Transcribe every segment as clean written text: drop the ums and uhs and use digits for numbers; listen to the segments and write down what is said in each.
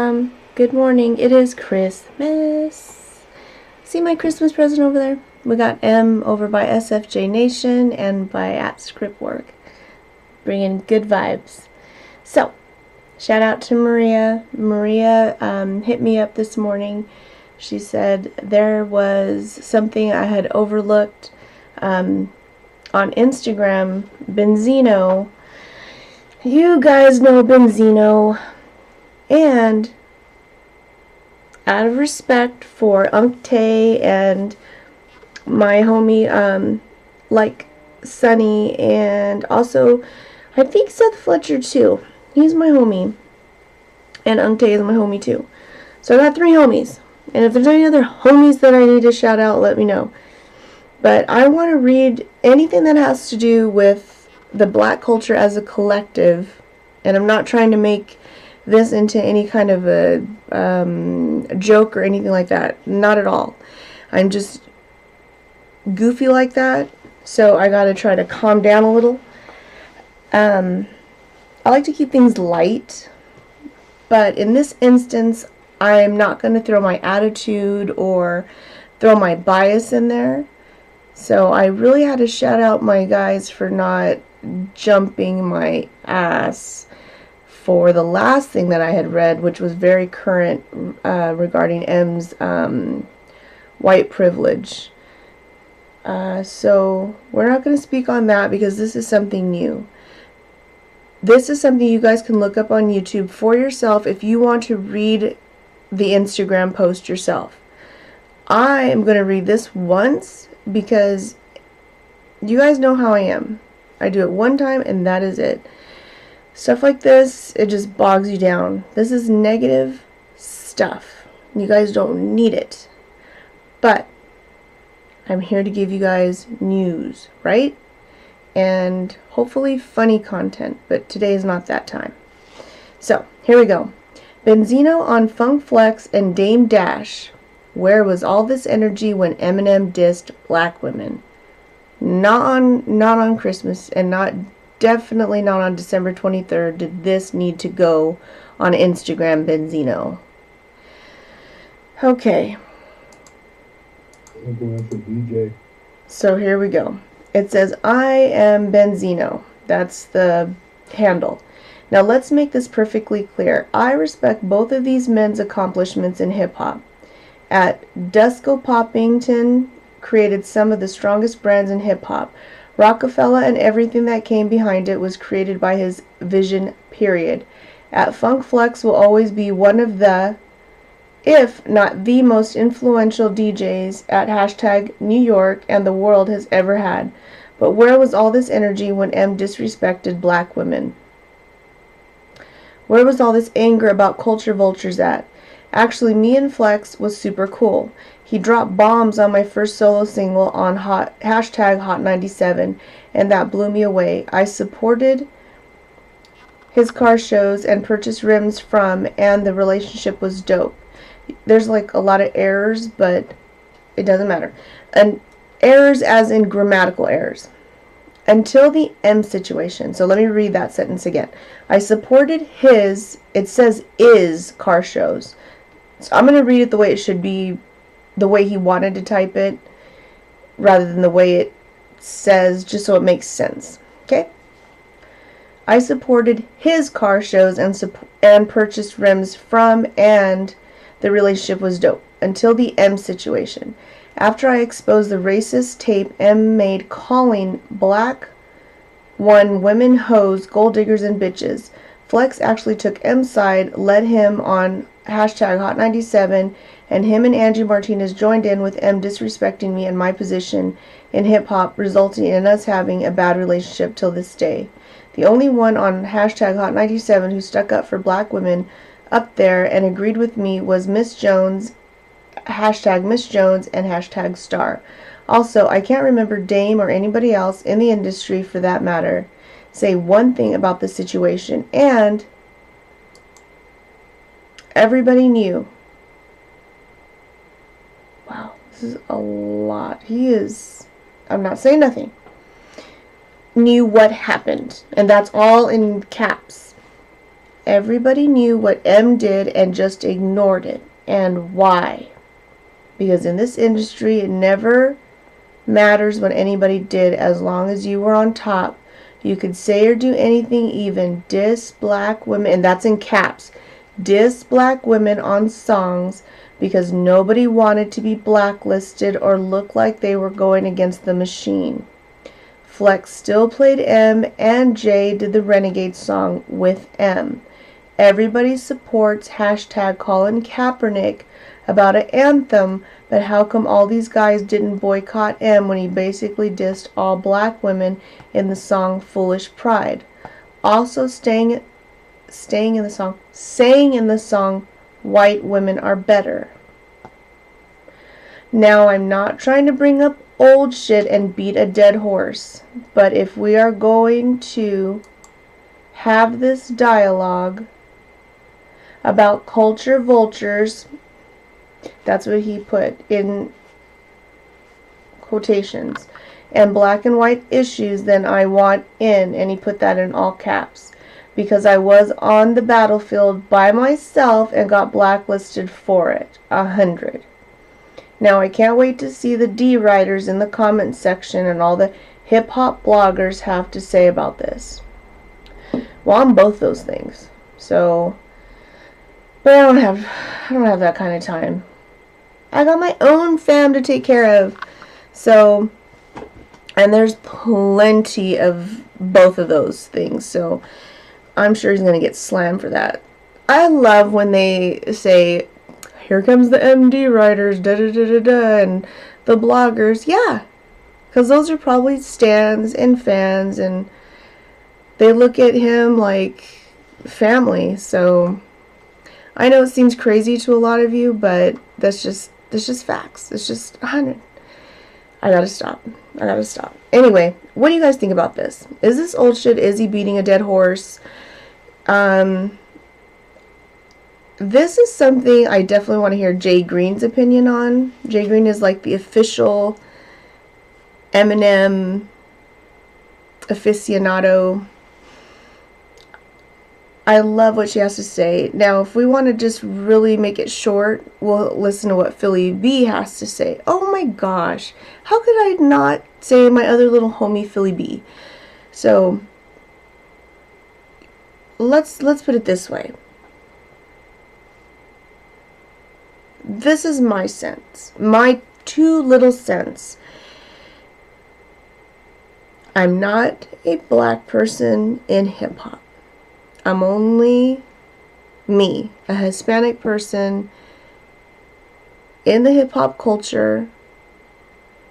Good morning. It is Christmas. See my Christmas present over there? We got M over by SFJ Nation and by at Script Work. Bringing good vibes. So, shout out to Maria. Maria hit me up this morning. She said there was something I had overlooked on Instagram. Benzino. You guys know Benzino. And out of respect for Unc Tay and my homie, like Sunny, and also I think Seth Fletcher too. He's my homie. And Unc Tay is my homie too. So I got 3 homies. And if there's any other homies that I need to shout out, let me know. But I want to read anything that has to do with the black culture as a collective. And I'm not trying to make this into any kind of a joke or anything like that. Not at all. I'm just goofy like that, so I gotta try to calm down a little. I like to keep things light, but in this instance, I'm not going to throw my attitude or throw my bias in there. So I really had to shout out my guys for not jumping my ass for the last thing that I had read, which was very current regarding M's white privilege. So we're not going to speak on that because this is something new. This is something you guys can look up on YouTube for yourself if you want to read the Instagram post yourself. I am going to read this once because you guys know how I am. I do it one time and that is it. Stuff like this, it just bogs you down. This is negative stuff. You guys don't need it. But I'm here to give you guys news, right? And hopefully funny content, but today is not that time. So, here we go. Benzino on Funk Flex and Dame Dash. Where was all this energy when Eminem dissed black women? Not on Christmas, and definitely not on December 23rd did this need to go on Instagram, Benzino. Okay. So here we go. It says, I am Benzino. That's the handle. Now let's make this perfectly clear. I respect both of these men's accomplishments in hip-hop. At Dusko Poppington created some of the strongest brands in hip-hop. Rockefeller and everything that came behind it was created by his vision, period. At Funk Flex will always be one of the, if not the most influential DJs at hashtag New York and the world has ever had. But where was all this energy when M disrespected black women? Where was all this anger about culture vultures at? Actually, me and Flex was super cool. He dropped bombs on my first solo single on hashtag Hot 97, and that blew me away. I supported his car shows and purchased rims from, and the relationship was dope. There's like a lot of errors, but it doesn't matter. And errors as in grammatical errors. Until the M situation. So let me read that sentence again. I supported his, it says is, car shows. So I'm going to read it the way it should be, the way he wanted to type it, rather than the way it says, just so it makes sense. Okay? I supported his car shows and purchased rims from, and the relationship was dope. Until the M situation. After I exposed the racist tape M made calling black women hoes, gold diggers, and bitches, Flex actually took M's side, led him on hashtag Hot 97, and him and Angie Martinez joined in with M disrespecting me and my position in hip-hop, resulting in us having a bad relationship till this day. The only one on hashtag Hot 97 who stuck up for black women up there and agreed with me was Miss Jones, hashtag Miss Jones, and hashtag Star. Also, I can't remember Dame or anybody else in the industry for that matter say one thing about the situation, and everybody knew. Wow, this is a lot. I'm not saying nothing. Knew what happened, and that's all in caps. Everybody knew what M did and just ignored it. And why? Because in this industry, it never matters what anybody did as long as you were on top. You could say or do anything, even diss black women, and that's in caps, diss black women on songs because nobody wanted to be blacklisted or look like they were going against the machine. Flex still played M, and Jay did the Renegade song with M. Everybody supports hashtag Colin Kaepernick about an anthem, but how come all these guys didn't boycott M when he basically dissed all black women in the song Foolish Pride? Also saying in the song white women are better. Now, I'm not trying to bring up old shit and beat a dead horse, but if we are going to have this dialogue about culture vultures, that's what he put in quotations, and black and white issues, then I want in, and he put that in all caps, because I was on the battlefield by myself and got blacklisted for it. 100. Now I can't wait to see the D writers in the comments section and all the hip hop bloggers have to say about this. Well, I'm both those things. So, but I don't have that kind of time. I got my own fam to take care of. So, and there's plenty of both of those things. So, I'm sure he's going to get slammed for that. I love when they say, here comes the MD writers, da-da-da-da-da, and the bloggers. Yeah, because those are probably stans and fans, and they look at him like family. So I know it seems crazy to a lot of you, but that's just facts. It's just 100. I gotta stop. Anyway, what do you guys think about this? Is this old shit? Is he beating a dead horse? This is something I definitely want to hear Jay Green's opinion on. Jay Green is like the official Eminem aficionado. I love what she has to say. Now, if we want to just really make it short, we'll listen to what Philly B has to say. Oh my gosh. How could I not say my other little homie Philly B? So, let's put it this way. This is my sense. My 2 little cents. I'm not a black person in hip-hop. I'm only me, a Hispanic person in the hip-hop culture.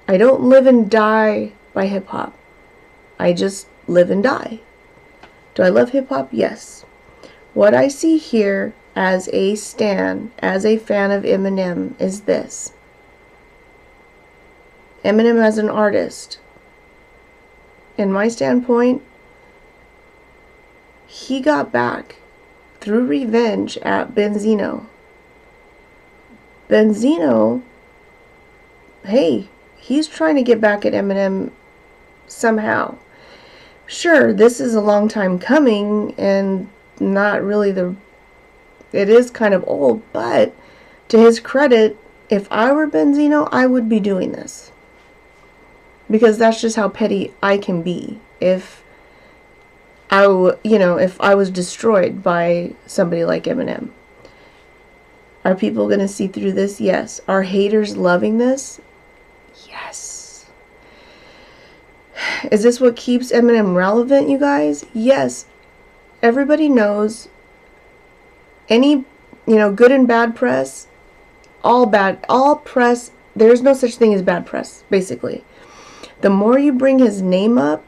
I don't live and die by hip-hop. I just live and die. Do I love hip-hop? Yes. What I see here as a stan, as a fan of Eminem, is this. Eminem as an artist, in my standpoint, he got back through revenge at Benzino. Benzino, hey, he's trying to get back at Eminem somehow. Sure, this is a long time coming and not really it is kind of old, but to his credit, if I were Benzino, I would be doing this. Because that's just how petty I can be. If I was destroyed by somebody like Eminem. Are people going to see through this? Yes. Are haters loving this? Yes. Is this what keeps Eminem relevant, you guys? Yes. Everybody knows any, good and bad press, all press, there's no such thing as bad press, basically. The more you bring his name up,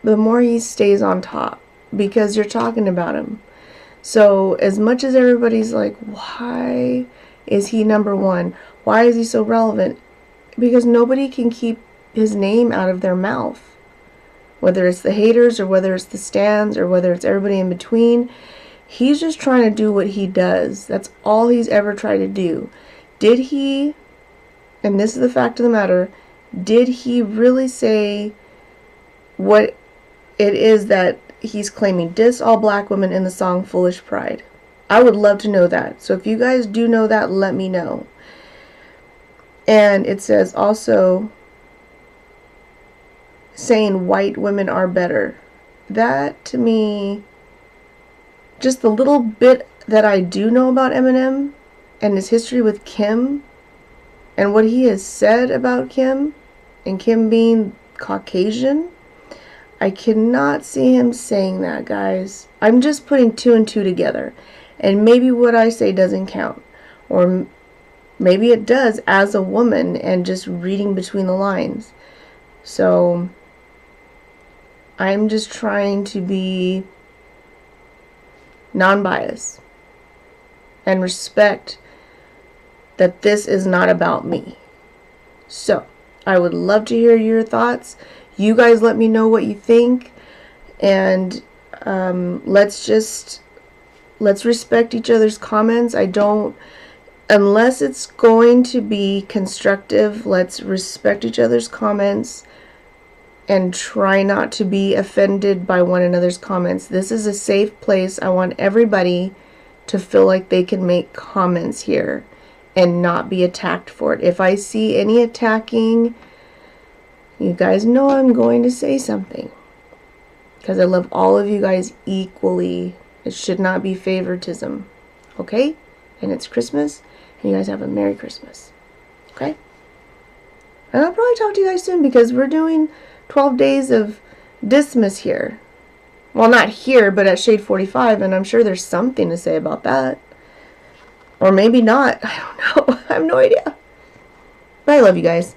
the more he stays on top, because you're talking about him. So, as much as everybody's like, why is he number one? Why is he so relevant? Because nobody can keep his name out of their mouth. Whether it's the haters, or whether it's the stans, or whether it's everybody in between. He's just trying to do what he does. That's all he's ever tried to do. Did he, and this is the fact of the matter, did he really say what it is that he's claiming diss all black women in the song Foolish Pride. I would love to know that. So if you guys do know that, let me know. And it says also saying white women are better. That, to me, just the little bit that I do know about Eminem and his history with Kim and what he has said about Kim, and Kim being Caucasian, I cannot see him saying that, guys. I'm just putting 2 and 2 together. And maybe what I say doesn't count. Or maybe it does as a woman and just reading between the lines. So I'm just trying to be non-biased and respect that this is not about me. So I would love to hear your thoughts. You guys let me know what you think, and let's respect each other's comments. Unless it's going to be constructive, let's respect each other's comments and try not to be offended by one another's comments. This is a safe place. I want everybody to feel like they can make comments here and not be attacked for it. If I see any attacking, you guys know I'm going to say something, because I love all of you guys equally. It should not be favoritism, okay? And it's Christmas, and you guys have a Merry Christmas, okay? And I'll probably talk to you guys soon, because we're doing 12 days of Dismas here. Well, not here, but at Shade 45, and I'm sure there's something to say about that. Or maybe not. I don't know. I have no idea. But I love you guys.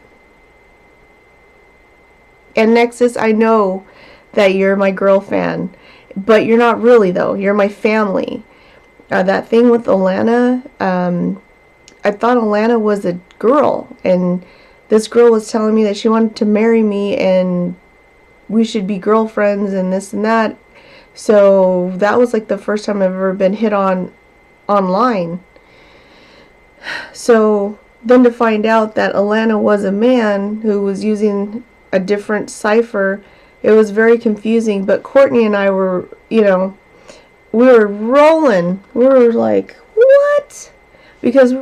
And Nexus, I know that you're my girl fan, but you're not really, though. You're my family. That thing with Alana, I thought Alana was a girl, and this girl was telling me that she wanted to marry me and we should be girlfriends and this and that. So that was like the first time I've ever been hit on online. So then to find out that Alana was a man who was using a different cipher, it was very confusing. But Courtney and I were, we were rolling. We were like, what? Because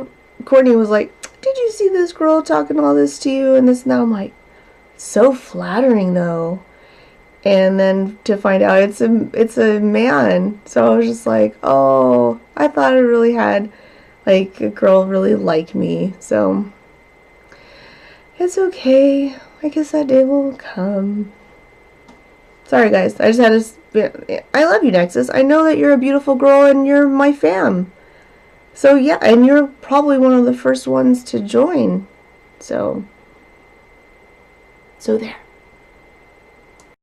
Courtney was like, did you see this girl talking all this to you and this and that? I'm like, so flattering though. And then to find out it's a man. So I was just like, oh, I thought I really had like a girl really like me. So it's okay. I guess that day will come. Sorry guys, I just had to, I love you, Nexus. I know that you're a beautiful girl and you're my fam. So yeah, and you're probably one of the first ones to join. So there.